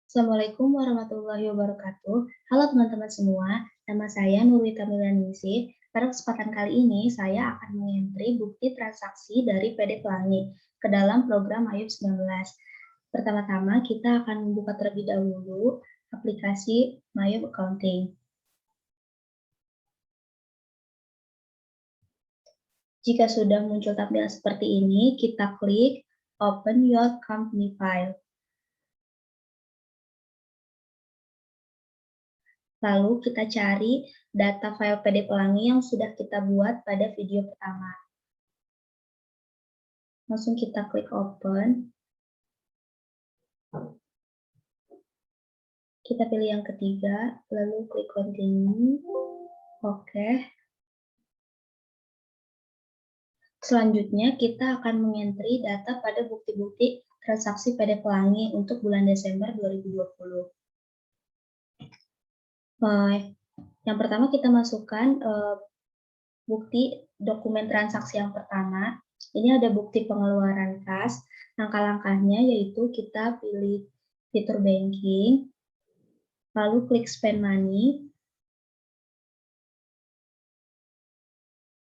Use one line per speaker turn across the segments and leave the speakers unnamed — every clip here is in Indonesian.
Assalamualaikum warahmatullahi wabarakatuh. Halo teman-teman semua, nama saya Nurwita Milaningsih. Pada kesempatan kali ini, saya akan mengentri bukti transaksi dari PD Pelangi ke dalam program Ayub 19. Pertama-tama, kita akan membuka terlebih dahulu aplikasi Mayub Accounting. Jika sudah muncul tampilan seperti ini, kita klik Open Your Company File. Lalu kita cari data file PD Pelangi yang sudah kita buat pada video pertama. Langsung kita klik Open. Kita pilih yang ketiga, lalu klik Continue. Oke. Selanjutnya, kita akan mengentri data pada bukti-bukti transaksi PD Pelangi untuk bulan Desember 2020. Yang pertama kita masukkan bukti dokumen transaksi yang pertama. Ini ada bukti pengeluaran kas. Langkah-langkahnya yaitu kita pilih fitur banking, lalu klik spend money.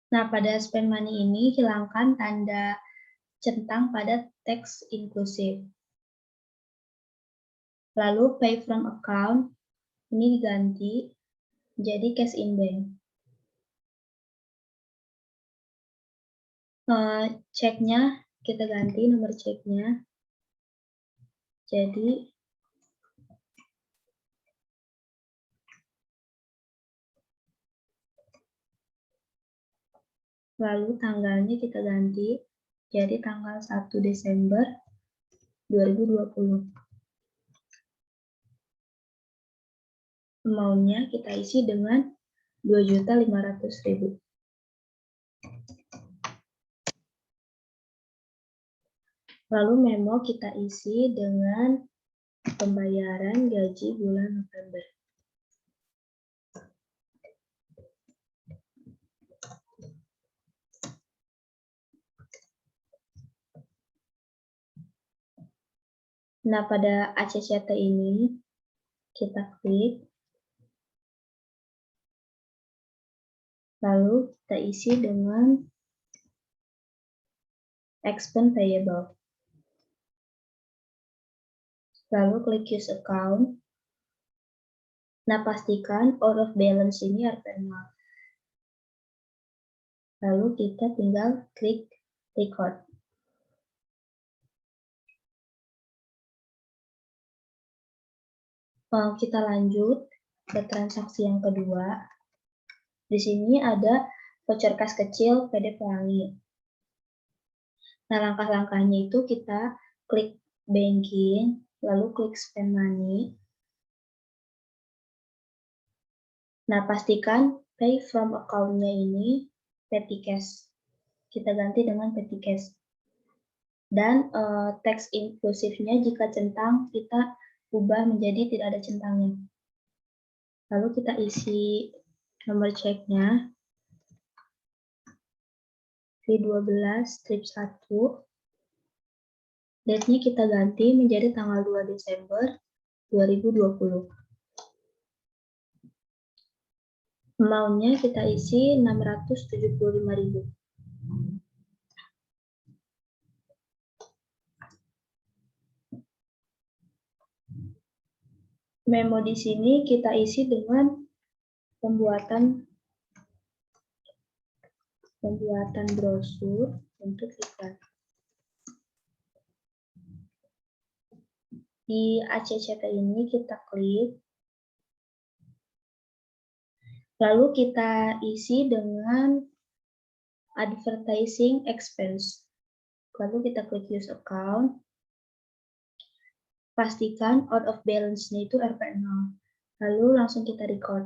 Nah, pada spend money ini hilangkan tanda centang pada teks inklusif. Lalu pay from account ini diganti menjadi cash in bank. Ceknya kita ganti nomor ceknya. Jadi lalu tanggalnya kita ganti jadi tanggal 1 Desember 2020. Amount-nya kita isi dengan 2.500.000. Lalu memo kita isi dengan pembayaran gaji bulan November. Nah, pada ACCT ini kita klik, lalu kita isi dengan expense payable. Lalu klik use account. Nah, pastikan out of balance ini RP0. Lalu kita tinggal klik record. Kita lanjut ke transaksi yang kedua. Di sini ada voucher kas kecil PD Pelangi. Nah, langkah-langkahnya itu kita klik banking, lalu klik spend money. Nah, pastikan pay from account-nya ini petty cash. Kita ganti dengan petty cash. Dan teks inklusifnya jika centang kita ubah menjadi tidak ada centangnya. Lalu kita isi nomor ceknya. V12 strip 1. Date-nya kita ganti menjadi tanggal 2 Desember 2020. Amount-nya kita isi 675.000. Memo di sini kita isi dengan pembuatan brosur untuk iklan. Di ACCT ini kita klik, lalu kita isi dengan advertising expense. Lalu kita klik use account. Pastikan out of balance-nya itu RP0. Lalu langsung kita record.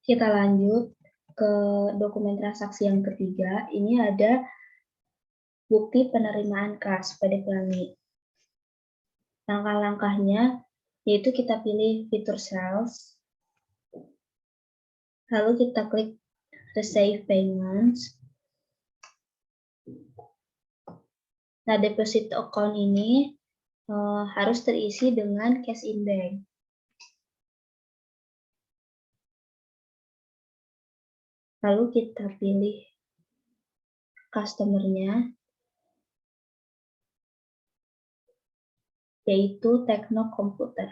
Kita lanjut ke dokumen transaksi yang ketiga. Ini ada bukti penerimaan kas PD Pelangi. Langkah-langkahnya yaitu kita pilih fitur sales. Lalu kita klik receive payments. Nah, deposit account ini harus terisi dengan cash in bank. Lalu kita pilih customer-nya, yaitu Tekno Komputer.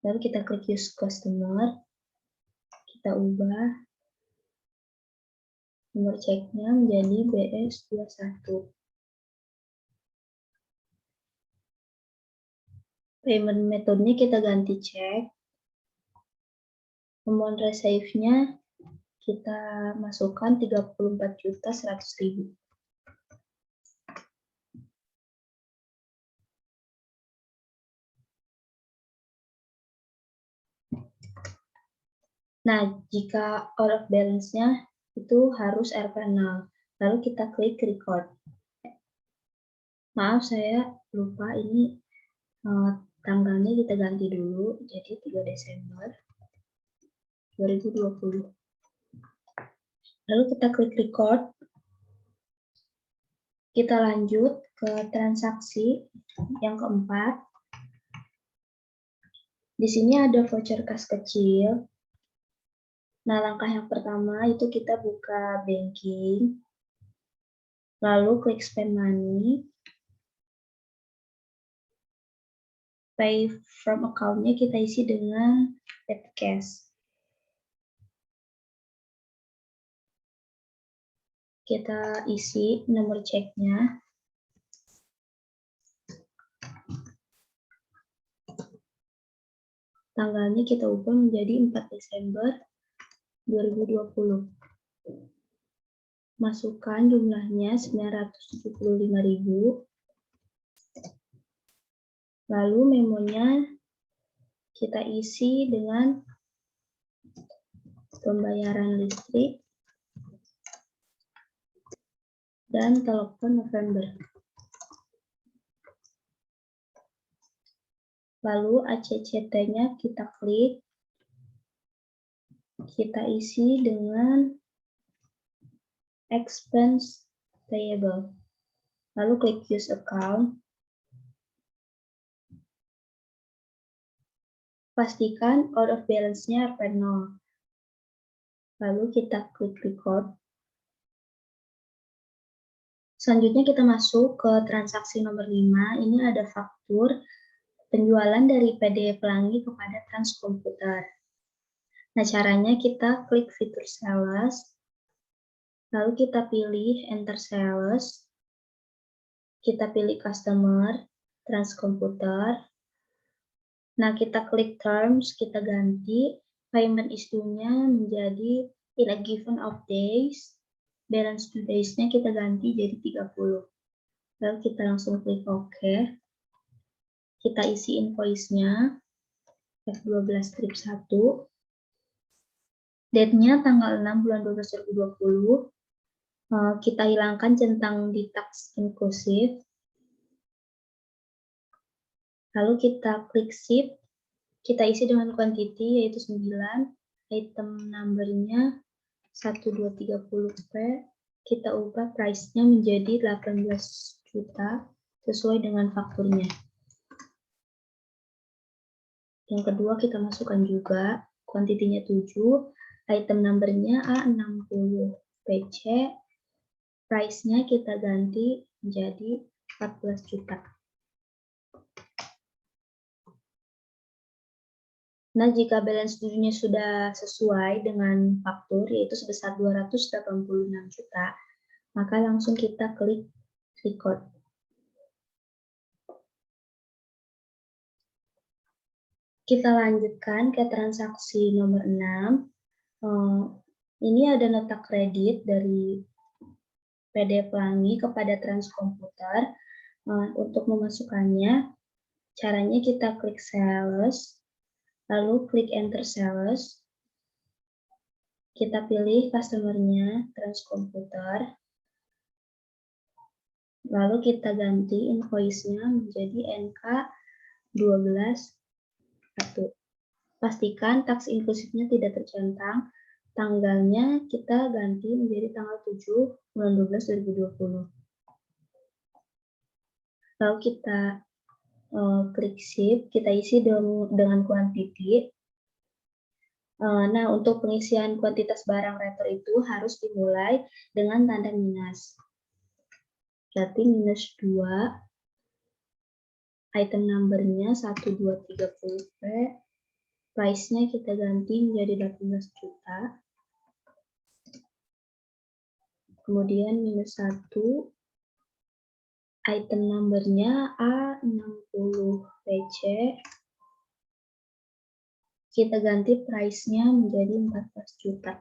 Lalu kita klik use customer, kita ubah nomor ceknya menjadi BS21. Payment metodenya kita ganti cek. Amount receive-nya kita masukkan 34.100.000. Nah, jika out of balance-nya itu harus RP0. Lalu kita klik record. Maaf, saya lupa ini tanggalnya kita ganti dulu, jadi 3 Desember 2020. Lalu kita klik record. Kita lanjut ke transaksi yang keempat. Di sini ada voucher kas kecil. Nah, langkah yang pertama itu kita buka banking. Lalu klik spend money. Pay from account-nya kita isi dengan petty cash. Kita isi nomor ceknya. Tanggalnya kita ubah menjadi 4 Desember 2020. Masukkan jumlahnya 975.000. Lalu memonya kita isi dengan pembayaran listrik dan telepon November. Lalu ACCT-nya kita klik, kita isi dengan expense payable. Lalu klik use account. Pastikan out of balance-nya RP0. Lalu kita klik record. Selanjutnya kita masuk ke transaksi nomor 5. Ini ada faktur penjualan dari PD Pelangi kepada Trans Komputer. Nah, caranya kita klik fitur sales. Lalu kita pilih enter sales. Kita pilih customer, Trans Komputer. Nah, kita klik terms, kita ganti payment issue-nya menjadi in a given of days. Balance to days-nya kita ganti jadi 30. Lalu kita langsung klik OK. Kita isi invoice-nya F12 strip 1. Date-nya tanggal 6 bulan 12 2020. Kita hilangkan centang di tax inklusif. Lalu kita klik ship, kita isi dengan quantity yaitu 9, item number-nya 1230P, kita ubah price-nya menjadi 18 juta sesuai dengan fakturnya. Yang kedua kita masukkan juga quantity-nya 7, item number-nya A60PC, price-nya kita ganti menjadi 14 juta. Nah, jika balance dulunya sudah sesuai dengan faktur, yaitu sebesar 286 juta, maka langsung kita klik record. Kita lanjutkan ke transaksi nomor 6. Ini ada nota kredit dari PD Pelangi kepada Trans Komputer. Untuk memasukkannya, caranya kita klik sales. Lalu klik enter sales. Kita pilih customer-nya Trans Komputer. Lalu kita ganti invoice-nya menjadi NK12. Pastikan tax inklusifnya tidak tercentang. Tanggalnya kita ganti menjadi tanggal 7 bulan 12 2020. Lalu kita klik shift, kita isi dengan quantity. Nah, untuk pengisian kuantitas barang retur itu harus dimulai dengan tanda minus. Berarti minus 2, item number-nya 1230P, price-nya kita ganti menjadi 18 juta. Kemudian minus 1, item number-nya A60PC, kita ganti price-nya menjadi 14 juta.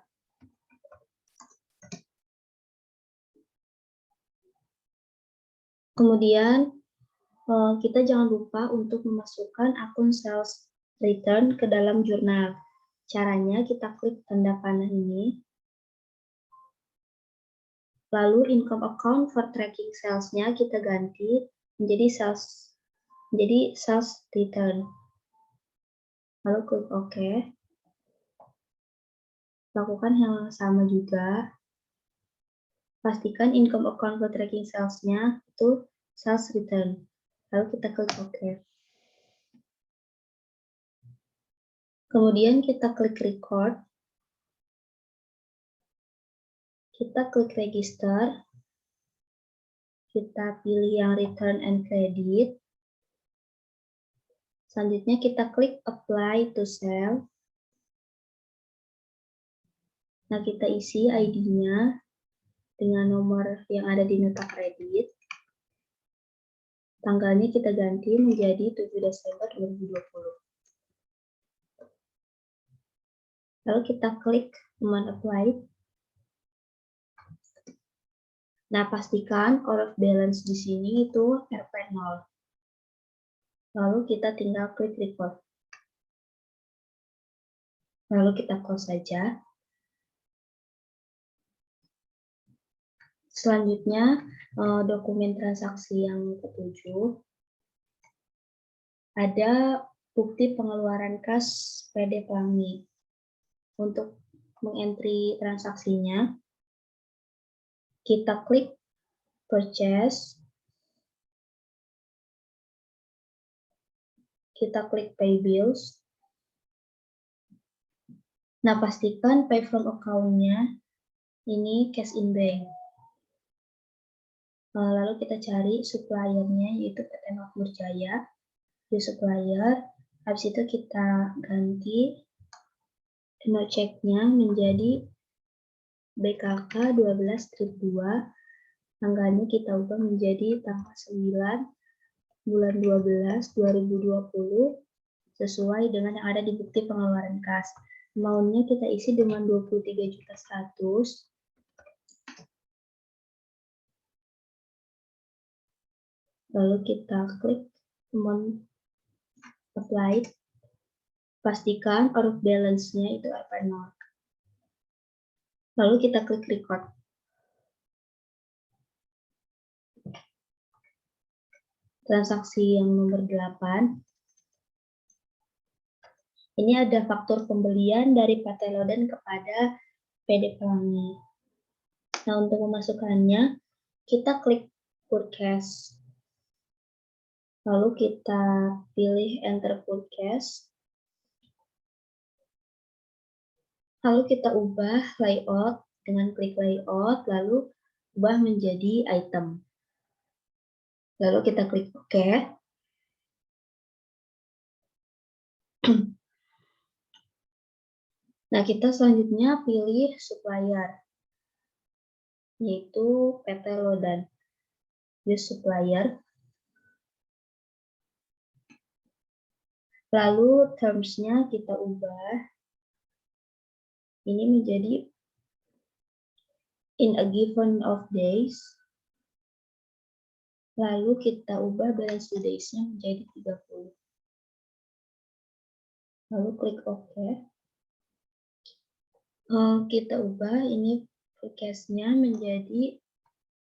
Kemudian kita jangan lupa untuk memasukkan akun sales return ke dalam jurnal. Caranya kita klik tanda panah ini. Lalu income account for tracking sales-nya kita ganti menjadi sales return. Lalu klik OK. Lakukan hal yang sama juga. Pastikan income account for tracking sales-nya itu sales return. Lalu kita klik OK. Kemudian kita klik record. Kita klik register. Kita pilih yang return and credit. Selanjutnya kita klik apply to sell. Nah, kita isi ID-nya dengan nomor yang ada di nota kredit. Tanggalnya kita ganti menjadi 7 Desember 2020. Lalu kita klik command apply. Nah, pastikan out of balance di sini itu Rp 0. Lalu kita tinggal klik record. Lalu kita close saja. Selanjutnya, dokumen transaksi yang ketujuh. Ada bukti pengeluaran kas PD Pelangi. Untuk mengentry transaksinya, kita klik purchase, kita klik pay bills. Nah, pastikan pay from account-nya ini cash in bank. Lalu kita cari supplier-nya yaitu PT Makmur Jaya, di supplier. Habis itu kita ganti no check-nya menjadi BKK 12-2. Tanggalnya kita ubah menjadi tanggal 9 bulan 12 2020 sesuai dengan yang ada di bukti pengeluaran kas. Amount-nya kita isi dengan 23.100.000. Lalu kita klik command apply. Pastikan out of balance-nya itu Rp 0. Lalu kita klik record. Transaksi yang nomor 8. Ini ada faktur pembelian dari PT Loden kepada PD Pelangi. Nah, untuk memasukkannya, kita klik purchase. Lalu kita pilih enter purchase. Lalu kita ubah layout dengan klik layout, lalu ubah menjadi item. Lalu kita klik OK. Nah, kita selanjutnya pilih supplier, yaitu PT Lodan. Use supplier. Lalu terms-nya kita ubah. Ini menjadi in a given of days. Lalu kita ubah balance due days-nya menjadi 30. Lalu klik OK. Kita ubah ini forecast-nya menjadi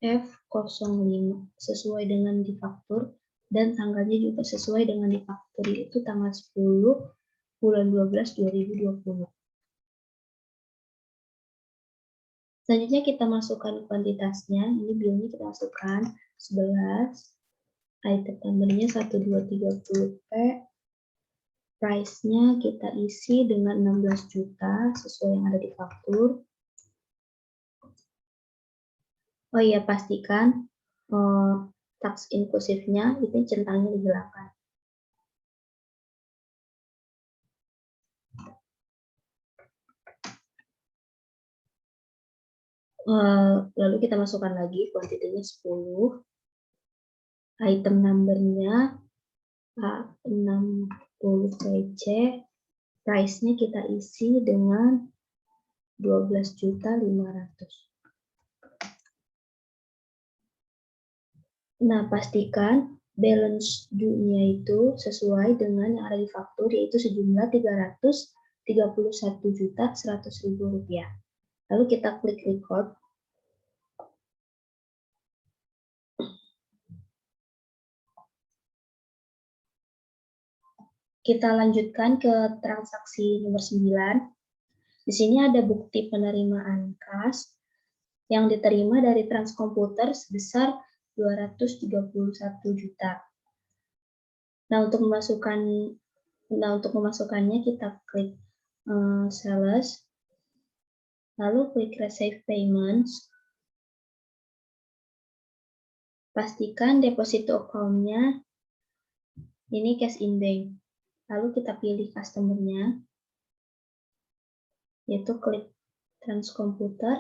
F05 sesuai dengan di faktur dan tanggalnya juga sesuai dengan di faktur, yaitu tanggal 10 bulan 12 2020. Selanjutnya kita masukkan kuantitasnya. Ini bill-nya kita masukkan 11. item numbernya 1230P, price-nya kita isi dengan 16 juta sesuai yang ada di faktur. Oh iya, pastikan tax inklusifnya itu centangnya dihilangkan. Lalu kita masukkan lagi kuantitinya 10. Item numbernya A60PC, price-nya kita isi dengan 12.500.000. Nah, pastikan balance due-nya itu sesuai dengan yang ada di faktur, yaitu sejumlah 331.100.000 rupiah. Lalu kita klik record. Kita lanjutkan ke transaksi nomor 9. Di sini ada bukti penerimaan kas yang diterima dari Transkomputer sebesar 231 juta. Nah, untuk memasukkannya kita klik sales, lalu klik receive payments. Pastikan deposito account-nya ini cash in bank. Lalu kita pilih customer-nya, yaitu klik Transkomputer.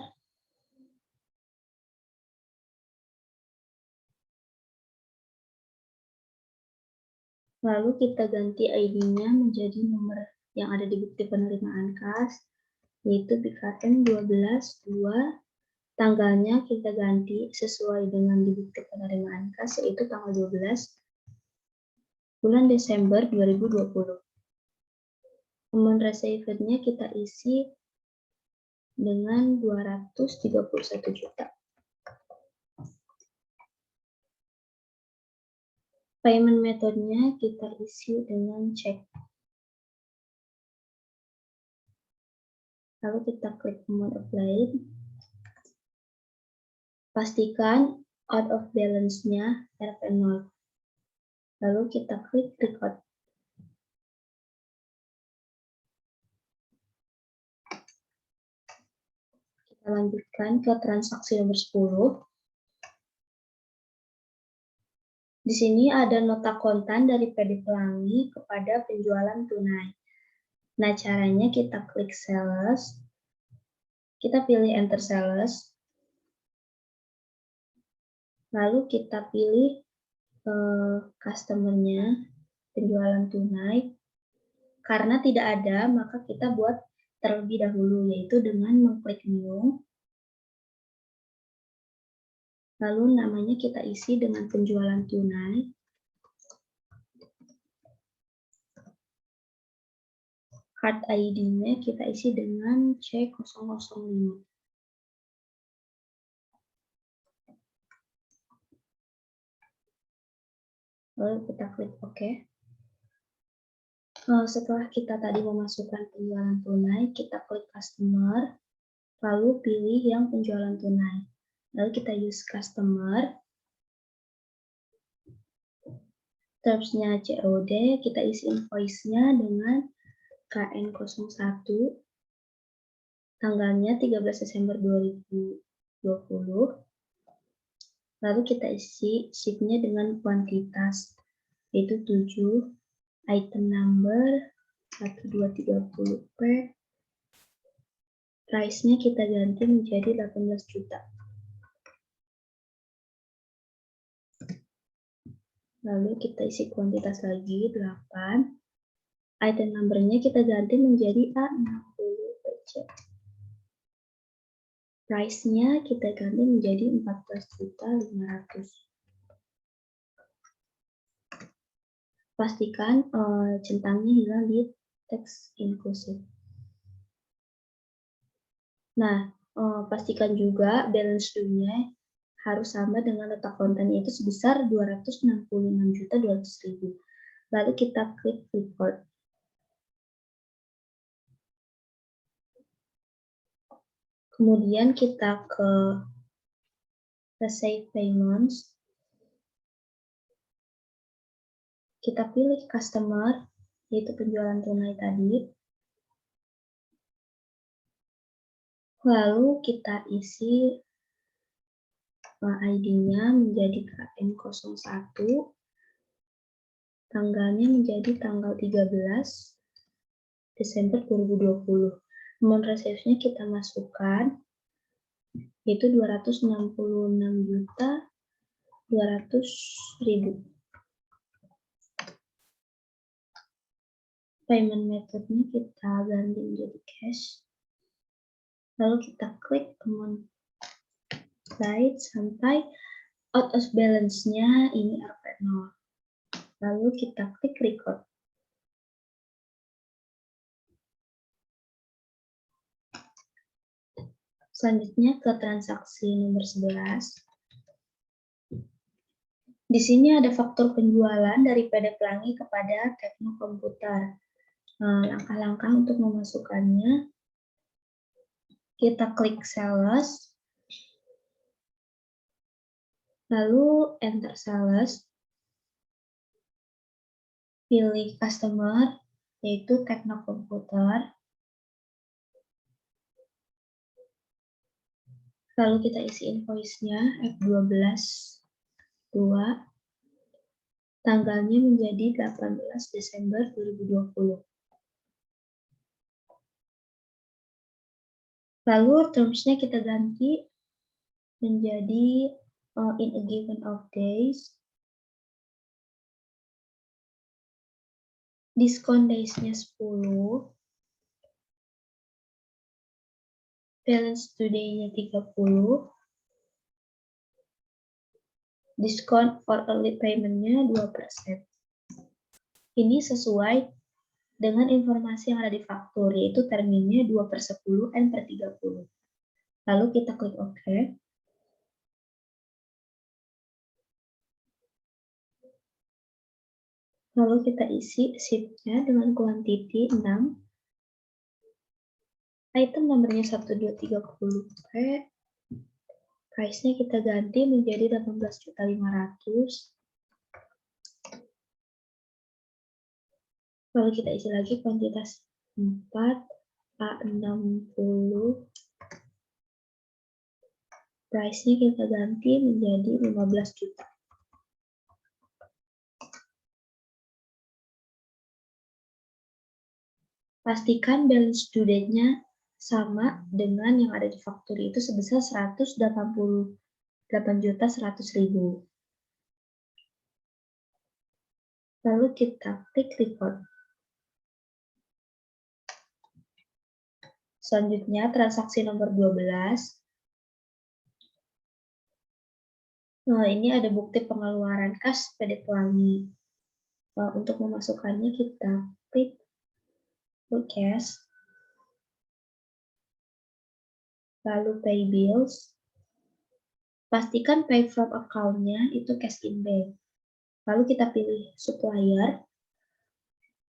Lalu kita ganti ID-nya menjadi nomor yang ada di bukti penerimaan kas, yaitu BKM 12.2. Tanggalnya kita ganti sesuai dengan di bukti penerimaan kas, yaitu tanggal 12 bulan Desember 2020. Amount received-nya kita isi dengan 231 juta. Payment method-nya kita isi dengan cek. Lalu kita klik amount applied. Pastikan out of balance-nya RP0. Lalu kita klik record. Kita lanjutkan ke transaksi nomor 10. Di sini ada nota kontan dari PD Pelangi kepada penjualan tunai. Nah, caranya kita klik sales, kita pilih enter sales, lalu kita pilih customer-nya, penjualan tunai. Karena tidak ada, maka kita buat terlebih dahulu, yaitu dengan mengklik new. Lalu namanya kita isi dengan penjualan tunai. Card ID-nya kita isi dengan C005. Lalu kita klik OK. Setelah kita tadi memasukkan penjualan tunai, kita klik customer, lalu pilih yang penjualan tunai. Lalu kita use customer, terms-nya COD, kita isi invoice-nya dengan KN01, tanggalnya 13 Desember 2020, lalu kita isi ship-nya dengan kuantitas, yaitu 7, item number 1230P, price-nya kita ganti menjadi 18 juta. Lalu kita isi kuantitas lagi 8. Item number-nya kita ganti menjadi A60PC. Price-nya kita ganti menjadi 14.500.000. Pastikan centangnya hilang di teks inklusif. Nah, pastikan juga balance due-nya harus sama dengan letak konten, yaitu sebesar 266.200.000. Lalu kita klik record. Kemudian kita ke receive payments. Kita pilih customer, yaitu penjualan tunai tadi. Lalu kita isi ID-nya menjadi KM01, tanggalnya menjadi tanggal 13 Desember 2020. Nomor resepsinya kita masukkan, yaitu 266.200.000. Payment methodnya kita ganti menjadi cash. Lalu kita klik amount slide sampai out of balance-nya ini Rp0. Lalu kita klik record. Selanjutnya ke transaksi nomor 11. Di sini ada faktur penjualan dari PD Pelangi kepada Tekno Komputer. Langkah-langkah untuk memasukkannya, kita klik sales, lalu enter sales, pilih customer, yaitu Tekno Komputer, lalu kita isi invoice-nya F12-2, tanggalnya menjadi 18 Desember 2020. Lalu terms-nya kita ganti menjadi in a given of days. Diskon days-nya 10. Balance today-nya 30. Diskon for early payment-nya 2%. Ini sesuai dengan informasi yang ada di faktur, yaitu terminnya 2/10 and per 30. Lalu kita klik OK. Lalu kita isi sheet-nya dengan quantity 6. Item nomornya 1230P. Price-nya kita ganti menjadi 18.500.000. Lalu kita isi lagi kuantitas 4, A60. Price-nya kita ganti menjadi 15 juta. Pastikan balance due date-nya sama dengan yang ada di faktur, itu sebesar 188.100.000. Lalu kita klik record. Selanjutnya transaksi nomor 12. Nah, ini ada bukti pengeluaran kas PD Pelangi. Untuk memasukkannya kita klik cash, lalu pay bills. Pastikan pay from account-nya itu cash in bank. Lalu kita pilih supplier,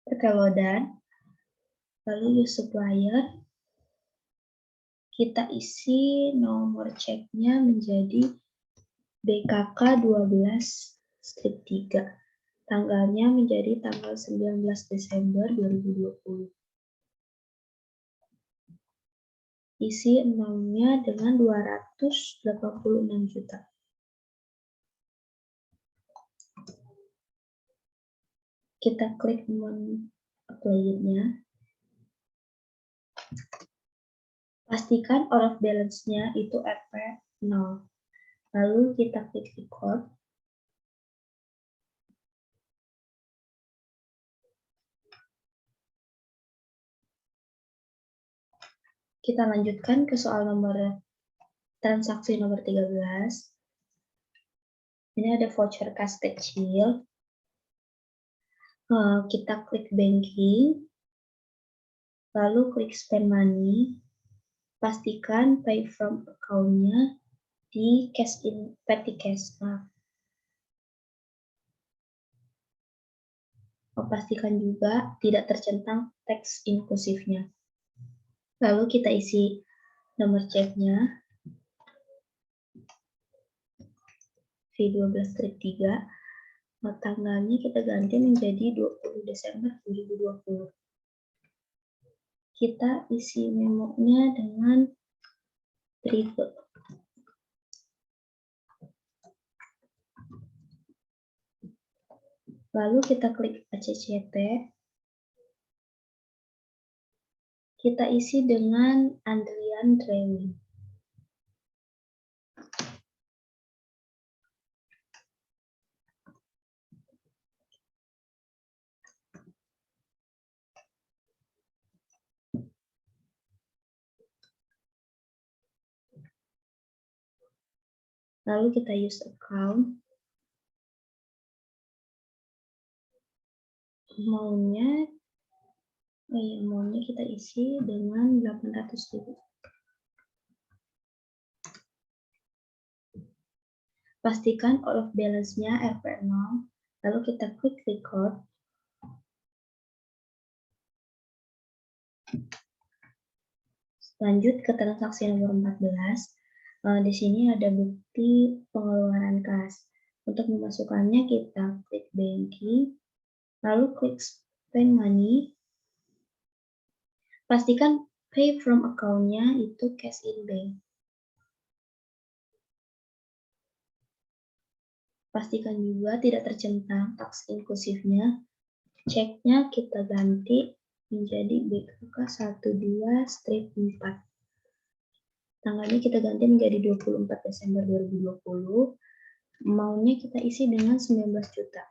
perkelodan, lalu use supplier. Kita isi nomor ceknya menjadi BKK 12-3. Tanggalnya menjadi tanggal 19 Desember 2020. Isi amount-nya dengan 286 juta. Kita klik amount apply-nya. Pastikan out of balance-nya itu Rp0. Lalu kita klik record. Kita lanjutkan ke soal nomor transaksi nomor 13. Ini ada voucher kas kecil. Kita klik banking. Lalu klik spend money. Pastikan pay from account-nya di cash in petty cash. Pastikan juga tidak tercentang teks inklusifnya. Lalu kita isi nomor ceknya V12-3. Tanggalnya kita ganti menjadi 20 Desember 2020. Kita isi memonya dengan berikut. Lalu kita klik ACCT. Kita isi dengan Andrian Drawing. Lalu kita use account. Maunya kita isi dengan 800.000. Pastikan all of balance-nya RP0, lalu kita klik record. Lanjut ke transaksi nomor 14. Di sini ada bukti pengeluaran kas. Untuk memasukkannya kita klik banking, lalu klik spend money. Pastikan pay from account-nya itu cash in bank. Pastikan juga tidak tercentang tax inklusifnya. Ceknya kita ganti menjadi BKK 12-4. Tanggalnya kita ganti menjadi 24 Desember 2020. Maunya kita isi dengan 19 juta.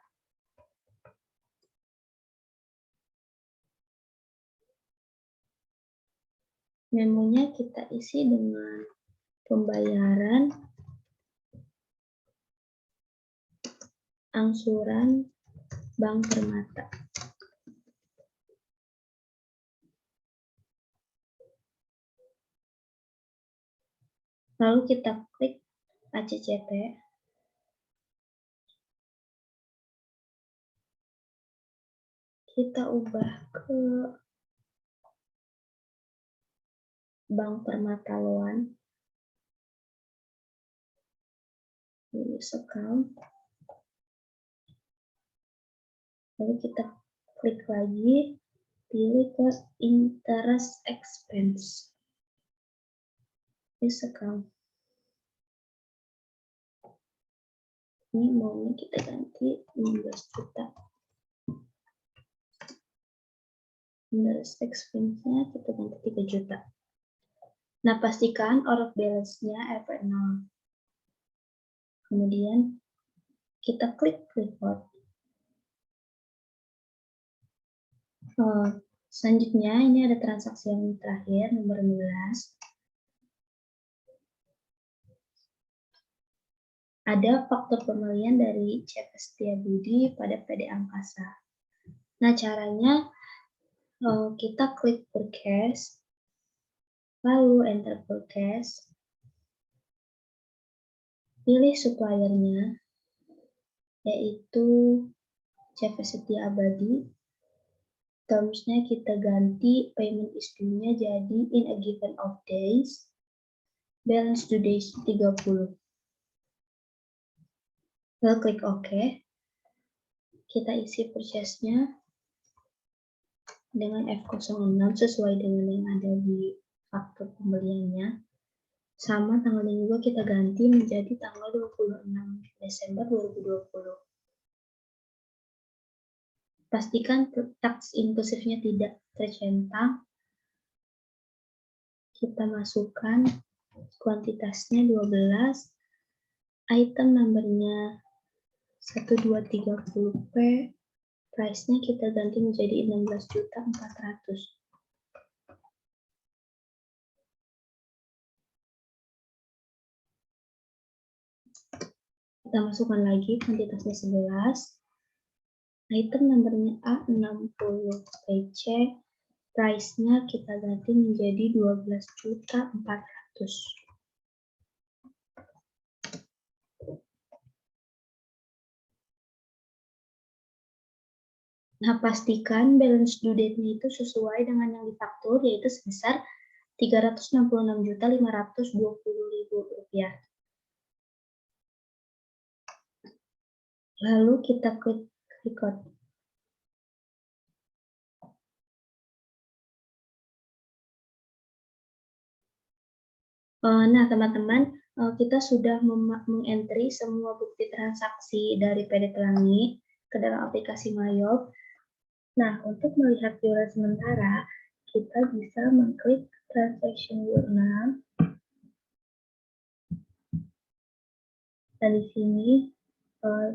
Memonya kita isi dengan pembayaran angsuran Bank Permata. Lalu kita klik ACCT. Kita ubah ke Bank Permata Loan. Use account. Lalu kita klik lagi, pilih ke interest expense. Use account. Ini maunya kita ganti 16 juta. Interest expense-nya kita ganti 3 juta. Nah, pastikan out of balance-nya RP0. Kemudian kita klik record. Selanjutnya ini ada transaksi yang terakhir, nomor 15. Ada faktur pembelian dari CV Setiabudi pada PD Angkasa. Nah, caranya kita klik purchase, lalu enter purchase, pilih suppliernya, yaitu CV Setiabudi. Terms-nya kita ganti payment is due-nya jadi in a given of days, balance due days 30. Lalu klik OK. Kita isi purchase-nya dengan F06 sesuai dengan yang ada di faktur pembeliannya. Sama tanggalnya juga kita ganti menjadi tanggal 26 Desember 2020. Pastikan tax inklusifnya tidak tercentang. Kita masukkan kuantitasnya 12, item numbernya 1230P, price-nya kita ganti menjadi 16.400.000. Kita masukkan lagi kuantitasnya 11, item numbernya A60PC, price-nya kita ganti menjadi 12.400.000. Nah, pastikan balance due date-nya itu sesuai dengan yang difaktur, yaitu sebesar Rp366.520.000. Lalu kita klik record. Nah, teman-teman, kita sudah mengentry semua bukti transaksi dari PD Pelangi ke dalam aplikasi Mayob. Nah, untuk melihat viewer sementara, kita bisa mengklik Transaction Journal. Dan di sini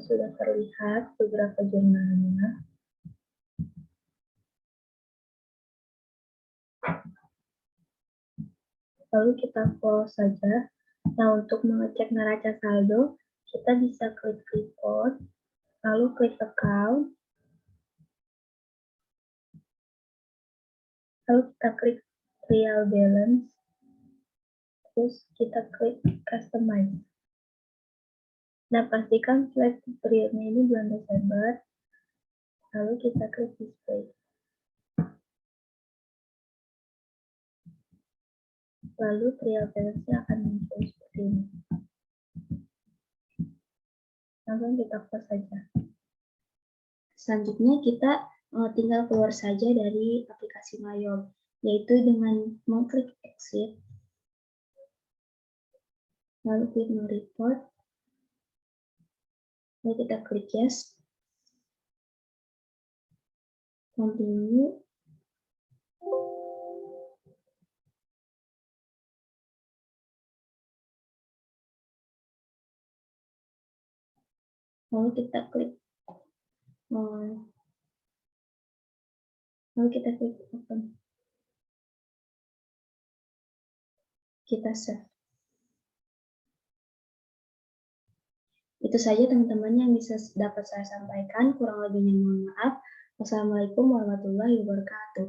sudah terlihat beberapa jurnalnya. Lalu kita close saja. Nah, untuk mengecek neraca saldo, kita bisa klik report, lalu klik account, lalu kita klik real balance, terus kita klik customize. Nah, pastikan flat periodnya ini bulan Desember, lalu kita klik display. Lalu trial balance-nya akan muncul seperti ini. Langsung kita close saja. Selanjutnya kita tinggal keluar saja dari aplikasi Mayob, yaitu dengan mengklik exit, lalu klik no report, lalu kita klik yes, continue, lalu kita klik open, kita save. Itu saja teman-teman yang bisa dapat saya sampaikan, kurang lebihnya mohon maaf. Wassalamualaikum warahmatullahi wabarakatuh.